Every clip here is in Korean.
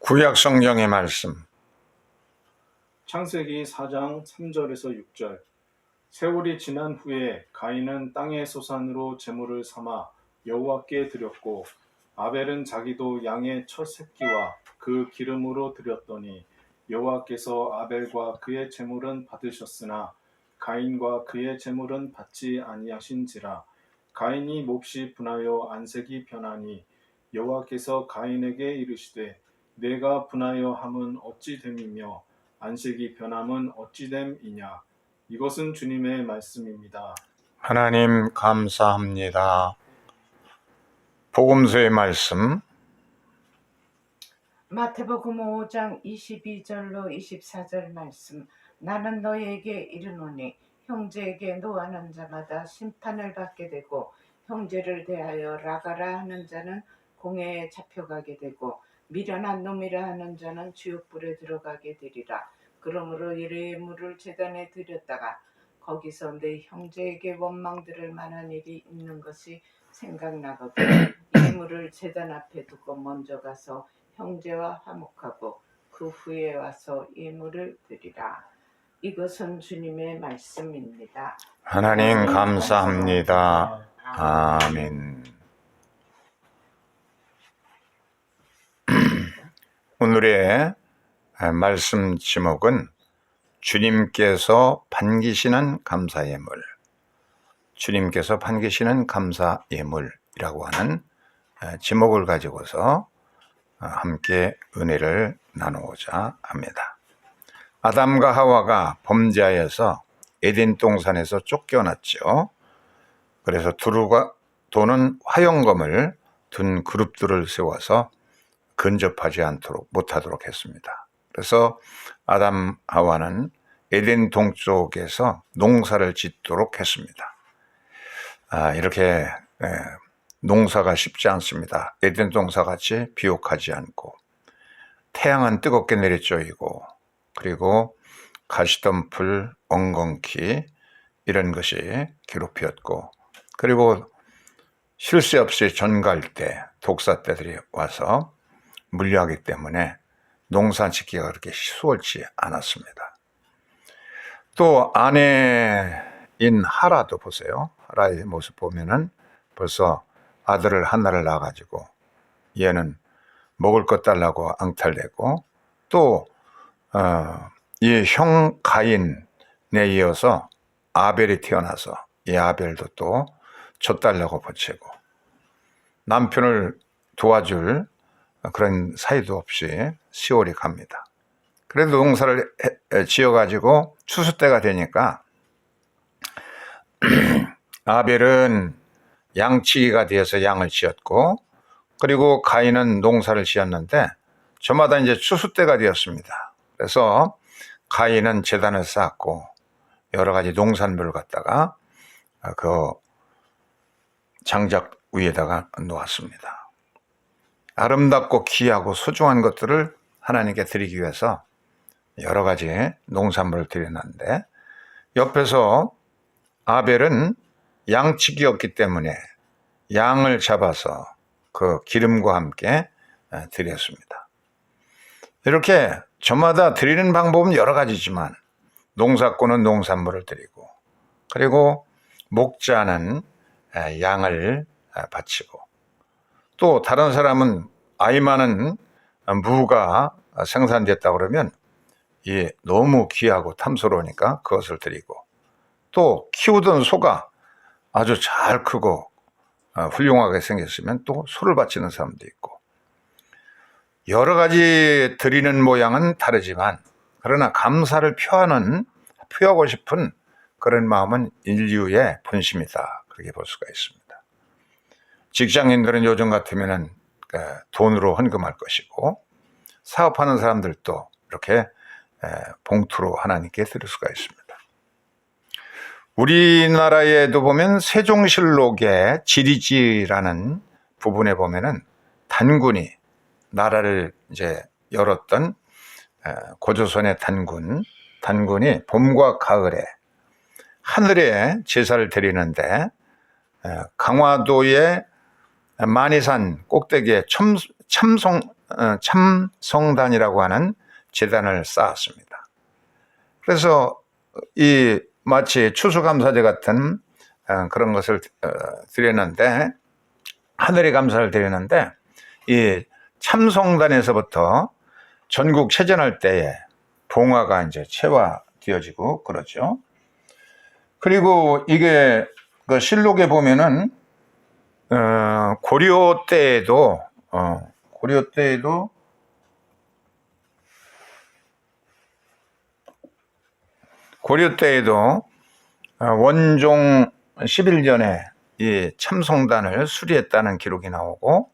구약 성경의 말씀. 창세기 4장 3절에서 6절. 세월이 지난 후에 가인은 땅의 소산으로 제물을 삼아 여호와께 드렸고 아벨은 자기도 양의 첫 새끼와 그 기름으로 드렸더니 여호와께서 아벨과 그의 제물은 받으셨으나 가인과 그의 제물은 받지 아니하신지라. 가인이 몹시 분하여 안색이 변하니 여호와께서 가인에게 이르시되 내가 분하여 함은 어찌 됨이며 안색이 변함은 어찌 됨이냐. 이것은 주님의 말씀입니다. 하나님 감사합니다. 복음서의 말씀. 마태복음 5장 22절로 24절 말씀. 나는 너희에게 이르노니 형제에게 노하는 자마다 심판을 받게 되고 형제를 대하여 라가라 하는 자는 공회에 잡혀가게 되고 미련한 놈이라 하는 자는 지옥불에 들어가게 되리라. 그러므로 예물을 제단에 드렸다가 거기서 내 형제에게 원망 들을 만한 일이 있는 것이 생각나거든 예물을 제단 앞에 두고 먼저 가서 형제와 화목하고 그 후에 와서 예물을 드리라. 이것은 주님의 말씀입니다. 하나님 감사합니다. 아멘. 오늘의 말씀 제목은 주님께서 반기시는 감사 예물. 주님께서 반기시는 감사 예물이라고 하는 제목을 가지고서 함께 은혜를 나누고자 합니다. 아담과 하와가 범죄하여서 에덴 동산에서 쫓겨났죠. 그래서 두루가 도는 화용검을 둔 그룹들을 세워서 근접하지 못하도록 했습니다. 그래서 아담 하와는 에덴 동쪽에서 농사를 짓도록 했습니다. 이렇게 농사가 쉽지 않습니다. 에덴 동사같이 비옥하지 않고 태양은 뜨겁게 내리쬐이고 그리고 가시덤불, 엉겅퀴 이런 것이 괴롭히었고 그리고 쉴 새 없이 전갈대, 독사떼들이 와서 물려하기 때문에 농사 짓기가 그렇게 수월치 않았습니다. 또 아내인 하라도 보세요. 하라의 모습 보면은 벌써 아들을 하나를 낳아가지고 얘는 먹을 것 달라고 앙탈대고 또 이 형 가인에 이어서 아벨이 태어나서 이 아벨도 또 젖달라고 보채고 남편을 도와줄 그런 사이도 없이 세월이 갑니다. 그래도 농사를 지어가지고 추수 때가 되니까 아벨은 양치기가 되어서 양을 지었고 그리고 가인은 농사를 지었는데 저마다 이제 추수 때가 되었습니다. 그래서 가인은 제단을 쌓았고 여러 가지 농산물을 갖다가 그 장작 위에다가 놓았습니다. 아름답고 귀하고 소중한 것들을 하나님께 드리기 위해서 여러 가지 농산물을 드렸는데 옆에서 아벨은 양치기였기 때문에 양을 잡아서 그 기름과 함께 드렸습니다. 이렇게 저마다 드리는 방법은 여러 가지지만 농사꾼은 농산물을 드리고 그리고 목자는 양을 바치고 또 다른 사람은 아이 많은 무가 생산됐다 그러면 너무 귀하고 탐스러우니까 그것을 드리고 또 키우던 소가 아주 잘 크고 훌륭하게 생겼으면 또 소를 바치는 사람도 있고 여러 가지 드리는 모양은 다르지만 그러나 감사를 표하고 싶은 그런 마음은 인류의 본심이다. 그렇게 볼 수가 있습니다. 직장인들은 요즘 같으면 돈으로 헌금할 것이고 사업하는 사람들도 이렇게 봉투로 하나님께 드릴 수가 있습니다. 우리나라에도 보면 세종실록의 지리지라는 부분에 보면은 단군이 나라를 이제 열었던 고조선의 단군이 봄과 가을에 하늘에 제사를 드리는데 강화도의 만이산 꼭대기에 참성단이라고 하는 제단을 쌓았습니다. 그래서 이 마치 추수감사제 같은 그런 것을 드렸는데, 하늘의 감사를 드렸는데, 이 참성단에서부터 전국 체전할 때에 봉화가 이제 체화되어지고 그러죠. 그리고 이게 그 실록에 보면은 고려 때에도 원종 11년에 이 참성단을 수리했다는 기록이 나오고,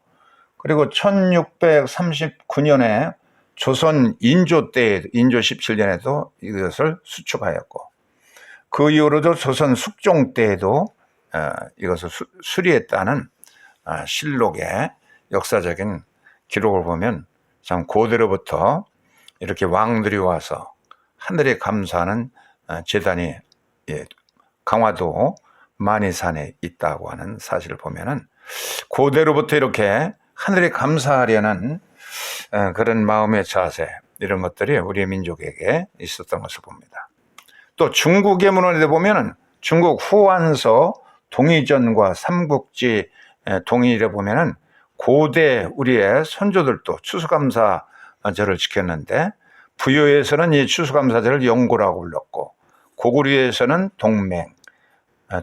그리고 1639년에 조선 인조 17년에도 이것을 수축하였고, 그 이후로도 조선 숙종 때에도 이것을 수리했다는 실록의 역사적인 기록을 보면 참 고대로부터 이렇게 왕들이 와서 하늘에 감사하는 제단이 강화도 만이산에 있다고 하는 사실을 보면은 고대로부터 이렇게 하늘에 감사하려는 그런 마음의 자세, 이런 것들이 우리 민족에게 있었던 것을 봅니다. 또 중국의 문헌에 보면은 중국 후한서 동의전과 삼국지 동의를 보면은 고대 우리의 선조들도 추수감사절을 지켰는데, 부여에서는 이 추수감사절을 영고라고 불렀고, 고구려에서는 동맹,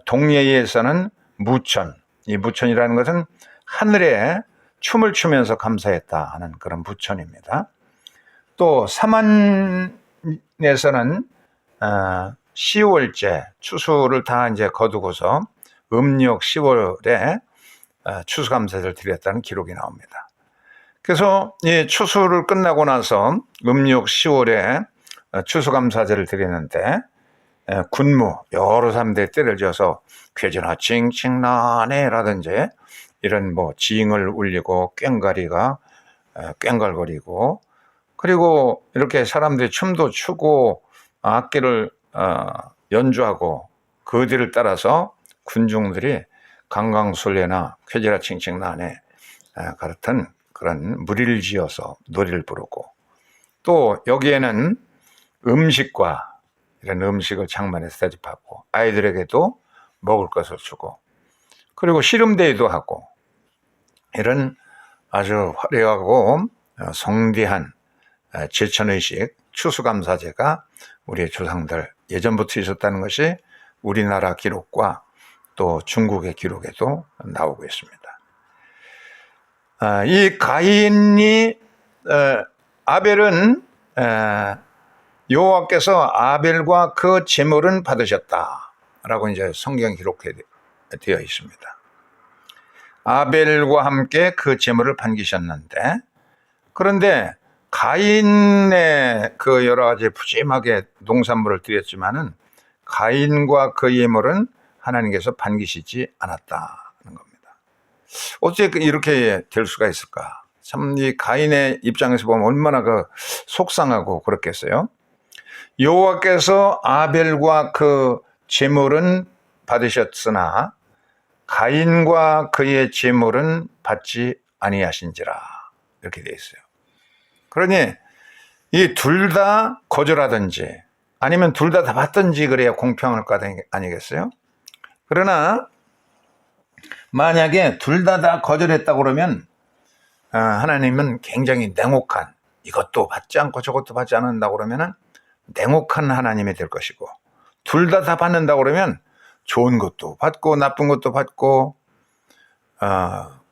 동예에서는 무천, 이 무천이라는 것은 하늘에 춤을 추면서 감사했다 하는 그런 부천입니다. 또 삼안에서는 10월째 추수를 다 이제 거두고서 음력 10월에 추수감사를 드렸다는 기록이 나옵니다. 그래서 이 추수를 끝나고 나서 음력 10월에 추수감사제를 드리는데, 군무 여러 사람들이 때를 지어서 괴전아 칭칭나네라든지 이런 뭐 징을 울리고 꽹가리가 꽹갈거리고, 그리고 이렇게 사람들이 춤도 추고 악기를 연주하고, 그 뒤를 따라서 군중들이 강강술래나 쾌지라 칭칭나네 같은 그런 무리를 지어서 노래를 부르고, 또 여기에는 음식과 이런 음식을 장만해서 대접하고, 아이들에게도 먹을 것을 주고, 그리고 씨름대회도 하고, 이런 아주 화려하고 성대한 제천의식 추수감사제가 우리의 조상들 예전부터 있었다는 것이 우리나라 기록과 또 중국의 기록에도 나오고 있습니다. 이 가인이 아벨은 여호와께서 아벨과 그 제물은 받으셨다라고 이제 성경 기록되어 있습니다. 아벨과 함께 그 제물을 반기셨는데, 그런데 가인의 그 여러 가지 푸짐하게 농산물을 드렸지만은 가인과 그 예물은 하나님께서 반기시지 않았다는 겁니다. 어떻게 이렇게 될 수가 있을까? 참 이 가인의 입장에서 보면 얼마나 그 속상하고 그렇겠어요. 여호와께서 아벨과 그 제물은 받으셨으나 가인과 그의 제물은 받지 아니하신지라, 이렇게 되어 있어요. 그러니 이 둘 다 거절하든지 아니면 둘 다 받든지 그래야 공평할 것 아니겠어요? 그러나 만약에 둘 다 거절했다고 그러면 하나님은 굉장히 냉혹한, 이것도 받지 않고 저것도 받지 않는다고 그러면은 냉혹한 하나님이 될 것이고, 둘 다 받는다고 그러면 좋은 것도 받고 나쁜 것도 받고,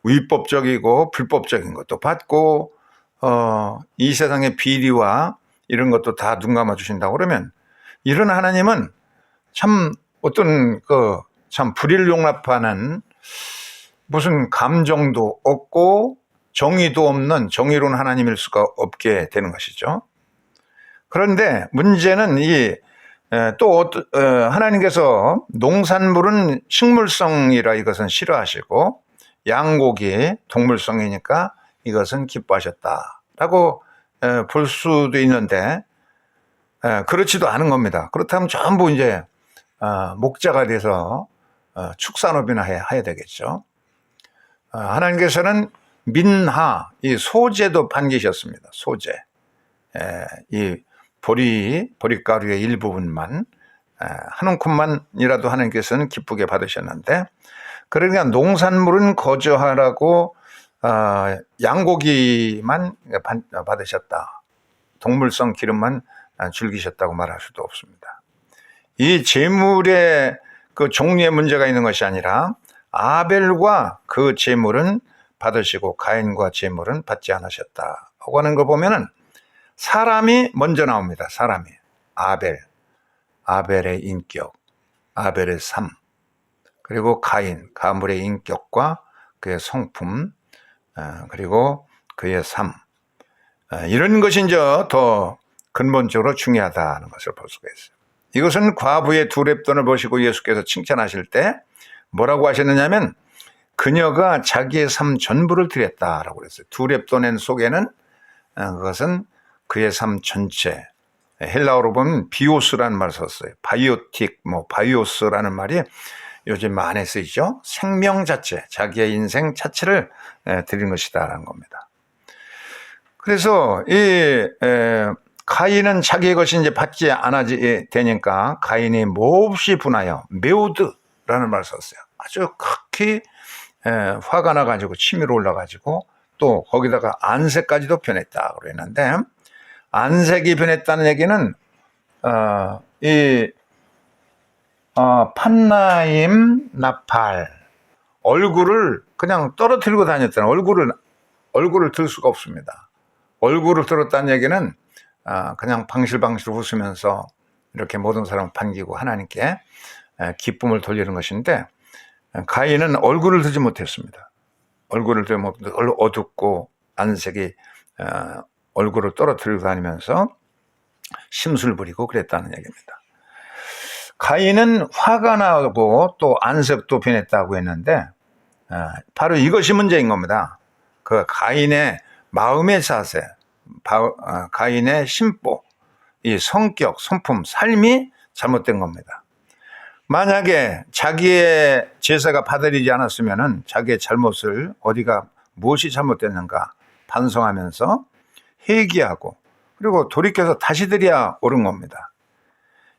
위법적이고 불법적인 것도 받고, 이 세상의 비리와 이런 것도 다 눈 감아 주신다고 그러면, 이런 하나님은 참 어떤 참 불의를 용납하는, 무슨 감정도 없고 정의도 없는 정의로운 하나님일 수가 없게 되는 것이죠. 그런데 문제는 또 하나님께서 농산물은 식물성이라 이것은 싫어하시고, 양고기 동물성이니까 이것은 기뻐하셨다라고 볼 수도 있는데, 그렇지도 않은 겁니다. 그렇다면 전부 이제 목자가 돼서 축산업이나 해야 되겠죠. 하나님께서는 민하, 이 소재도 반기셨습니다. 소재. 이 보리가루의 일부분만, 한 움큼만이라도 하나님께서는 기쁘게 받으셨는데, 그러니까 농산물은 거저하라고 양고기만 받으셨다. 동물성 기름만 즐기셨다고 말할 수도 없습니다. 이 제물의 그 종류의 문제가 있는 것이 아니라 아벨과 그 제물은 받으시고 가인과 제물은 받지 않으셨다 하고 하는 걸 보면은 사람이 먼저 나옵니다. 사람이. 아벨의 인격, 아벨의 삶, 그리고 가물의 인격과 그의 성품, 그리고 그의 삶, 이런 것이 이제 더 근본적으로 중요하다는 것을 볼 수가 있어요. 이것은 과부의 두 렙돈을 보시고 예수께서 칭찬하실 때 뭐라고 하셨느냐면 그녀가 자기의 삶 전부를 드렸다라고 그랬어요. 두 렙돈 속에는 그것은 그의 삶 전체, 헬라어로 보면 비오스라는 말을 썼어요. 바이오틱, 바이오스라는 말이 요즘 많이 쓰이죠. 생명 자체, 자기의 인생 자체를 드린 것이다라는 겁니다. 그래서 이 가인은 자기의 것이 이제 받지 않아지 되니까 가인이 몹시 분하여 메우드라는 말을 썼어요. 아주 극히 화가 나가지고 치밀어 올라가지고 또 거기다가 안색까지도 변했다 그랬는데, 안색이 변했다는 얘기는 판나임 나팔, 얼굴을 그냥 떨어뜨리고 다녔다는, 얼굴을 들 수가 없습니다. 얼굴을 들었다는 얘기는 그냥 방실방실 웃으면서 이렇게 모든 사람을 반기고 하나님께 기쁨을 돌리는 것인데, 가인은 얼굴을 들지 못했습니다. 얼굴을 들지 못해 어둡고 안색이 얼굴을 떨어뜨리고 다니면서 심술 부리고 그랬다는 얘기입니다. 가인은 화가 나고 또 안색도 변했다고 했는데 바로 이것이 문제인 겁니다. 그 가인의 마음의 자세, 가인의 심보, 이 성격, 성품, 삶이 잘못된 겁니다. 만약에 자기의 제사가 받아들이지 않았으면 자기의 잘못을 무엇이 잘못됐는가 반성하면서 회개하고 그리고 돌이켜서 다시 드려야 옳은 겁니다.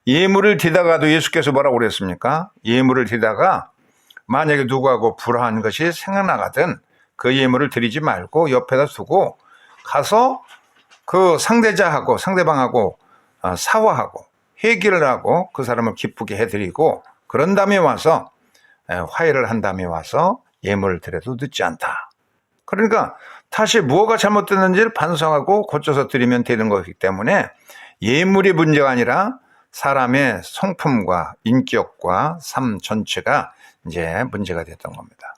예물을 드리다가도 예수께서 뭐라고 그랬습니까? 예물을 드리다가 만약에 누구하고 불화한 것이 생각나거든 그 예물을 드리지 말고 옆에다 두고 가서 그 상대방하고 사과하고 회개를 하고 그 사람을 기쁘게 해드리고 그런 다음에 와서 화해를 한 다음에 와서 예물을 드려도 늦지 않다. 그러니까 다시 무엇가 잘못됐는지를 반성하고 고쳐서 드리면 되는 것이기 때문에 예물이 문제가 아니라 사람의 성품과 인격과 삶 전체가 이제 문제가 됐던 겁니다.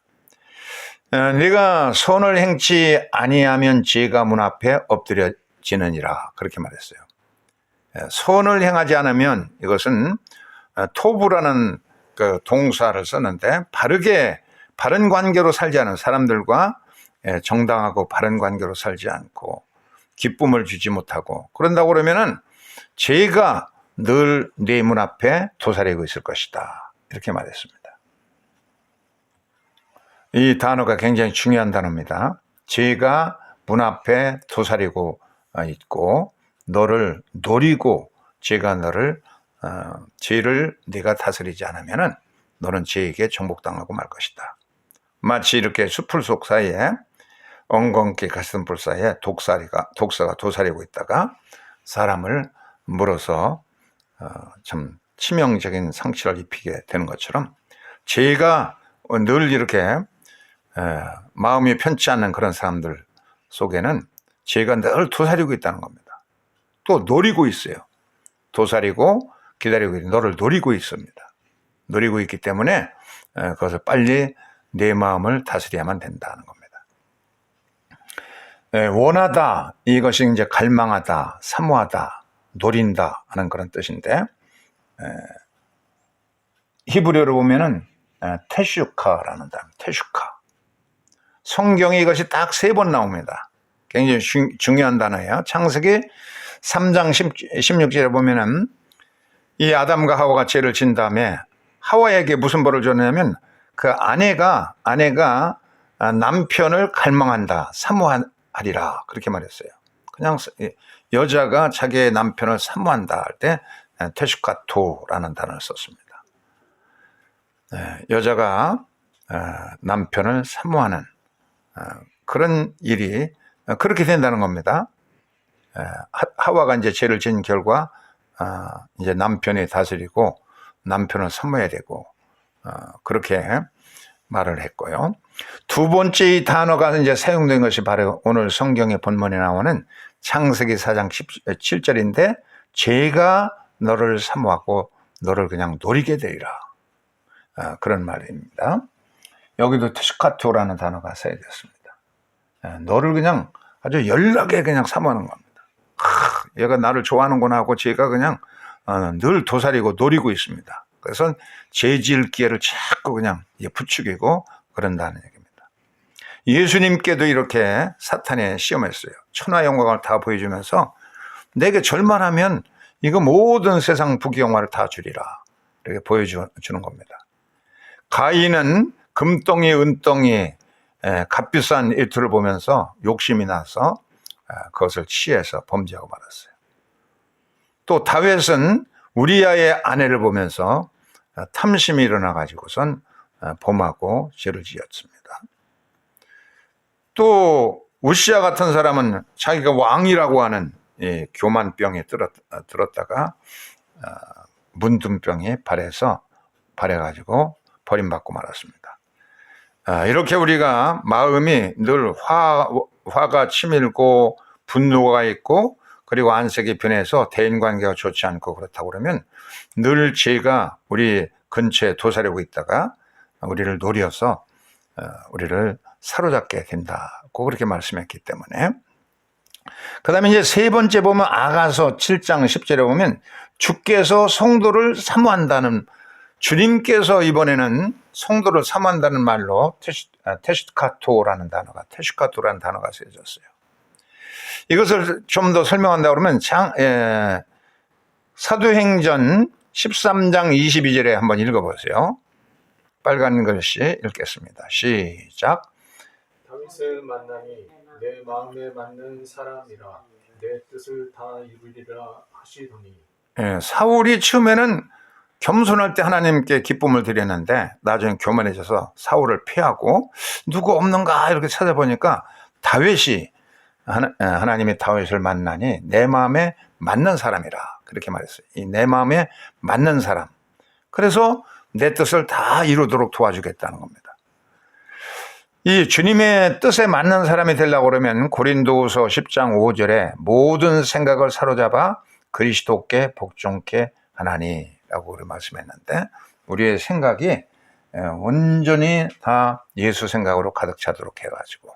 네가 선을 행치 아니하면 죄가 문 앞에 엎드려지느니라 그렇게 말했어요. 선을 행하지 않으면 이것은 토부라는 그 동사를 썼는데 바른 관계로 살지 않은 사람들과 정당하고 바른 관계로 살지 않고 기쁨을 주지 못하고 그런다고 그러면은 죄가 늘 네 문 앞에 도사리고 있을 것이다 이렇게 말했습니다. 이 단어가 굉장히 중요한 단어입니다. 죄가 문 앞에 도사리고 있고 너를 노리고 죄를 네가 다스리지 않으면은 너는 죄에게 정복당하고 말 것이다. 마치 이렇게 숲풀 속 사이에 엉겅퀴 가시덤불 사이에 독사가 도사리고 있다가 사람을 물어서 참 치명적인 상처를 입히게 되는 것처럼 죄가 늘 이렇게 마음이 편치 않는 그런 사람들 속에는 죄가 늘 도사리고 있다는 겁니다. 또 노리고 있어요. 도사리고 기다리고 있는 너를 노리고 있습니다. 노리고 있기 때문에 그것을 빨리 내 마음을 다스려야만 된다는 겁니다. 원하다 이것이 이제 갈망하다, 사모하다, 노린다 하는 그런 뜻인데 히브리어로 보면은 테슈카라는 단어, 테슈카. 성경에 이것이 딱 3번 나옵니다. 굉장히 중요한 단어예요. 창세기 3장 16절에 보면은 이 아담과 하와가 죄를 진 다음에 하와에게 무슨 벌을 줬냐면 그 아내가 남편을 갈망한다, 사모하리라 그렇게 말했어요. 그냥 여자가 자기의 남편을 사모한다 할 때 테슈카토라는 단어를 썼습니다. 여자가 남편을 사모하는 그런 일이 그렇게 된다는 겁니다. 하와가 이제 죄를 지은 결과 이제 남편이 다스리고 남편을 사모해야 되고 그렇게 말을 했고요. 두 번째 이 단어가 이제 사용된 것이 바로 오늘 성경의 본문에 나오는 창세기 4장 17절인데 제가 너를 사모하고 너를 그냥 노리게 되리라. 그런 말입니다. 여기도 테슈카토라는 단어가 사용됐습니다. 너를 그냥 아주 연락에 그냥 사모하는 겁니다. 얘가 나를 좋아하는구나 하고 제가 그냥 늘 도사리고 노리고 있습니다. 그래서 죄 지을 기회를 자꾸 그냥 부추기고 그런다는 얘기입니다. 예수님께도 이렇게 사탄이 시험했어요. 천하 영광을 다 보여주면서 내게 절만하면 이거 모든 세상 부귀영화를 다 주리라 이렇게 보여주는 겁니다. 가인은 금덩이 은덩이 값비싼 일투를 보면서 욕심이 나서 그것을 취해서 범죄하고 말았어요. 또 다윗은 우리아의 아내를 보면서 탐심이 일어나 가지고선 범하고 죄를 지었습니다. 또 우시아 같은 사람은 자기가 왕이라고 하는 교만병에 들었다가 문둥병이 발해가지고 버림받고 말았습니다. 이렇게 우리가 마음이 늘 화가 치밀고 분노가 있고 그리고 안색이 변해서 대인관계가 좋지 않고 그렇다고 그러면 늘 죄가 우리 근처에 도사리고 있다가 우리를 노려서 우리를 사로잡게 된다고 그렇게 말씀했기 때문에 그 다음에 이제 세 번째 보면 아가서 7장 10절에 보면 주께서 성도를 사모한다는 주님께서 이번에는 성도를 사모한다는 말로 테슈카토라는 단어가 쓰여졌어요. 이것을 좀 더 설명한다 그러면 사도행전 13장 22절에 한번 읽어보세요. 빨간 글씨 읽겠습니다. 시작. 다윗을 만나니 내 마음에 맞는 사람이라 내 뜻을 다 이루리라 하시더니 사울이 처음에는 겸손할 때 하나님께 기쁨을 드렸는데 나중에 교만해져서 사울을 피하고 누구 없는가 이렇게 찾아보니까 다윗이 하나님의 다윗을 만나니 내 마음에 맞는 사람이라 그렇게 말했어요. 이 내 마음에 맞는 사람. 그래서 내 뜻을 다 이루도록 도와주겠다는 겁니다. 이 주님의 뜻에 맞는 사람이 되려고 그러면 고린도후서 10장 5절에 모든 생각을 사로잡아 그리스도께 복종케 하나니라고 말씀했는데 우리의 생각이 온전히 다 예수 생각으로 가득 차도록 해가지고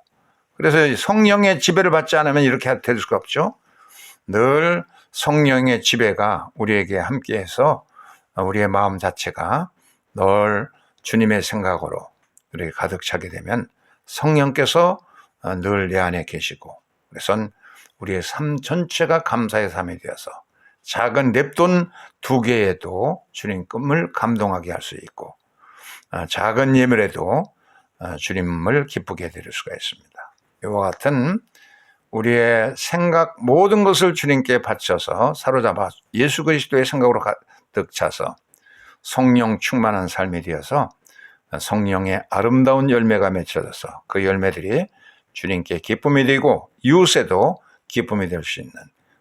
그래서 성령의 지배를 받지 않으면 이렇게 될 수가 없죠. 늘 성령의 지배가 우리에게 함께해서 우리의 마음 자체가 늘 주님의 생각으로 우리에게 가득 차게 되면 성령께서 늘 내 안에 계시고 그래서 우리의 삶 전체가 감사의 삶이 되어서 작은 랩돈 2개에도 주님 꿈을 감동하게 할 수 있고 작은 예물에도 주님을 기쁘게 해드릴 수가 있습니다. 이와 같은 우리의 생각 모든 것을 주님께 바쳐서 사로잡아 예수 그리스도의 생각으로 가득 차서 성령 충만한 삶이 되어서 성령의 아름다운 열매가 맺혀져서 그 열매들이 주님께 기쁨이 되고 이웃에도 기쁨이 될 수 있는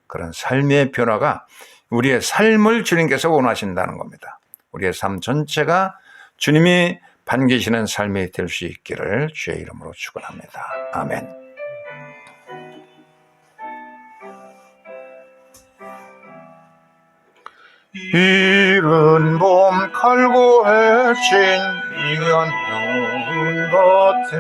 그런 삶의 변화가 우리의 삶을 주님께서 원하신다는 겁니다. 우리의 삶 전체가 주님이 반기시는 삶이 될 수 있기를 주의 이름으로 축원합니다. 아멘. 이른 봄 칼고 해친 이건 좋은 것 같아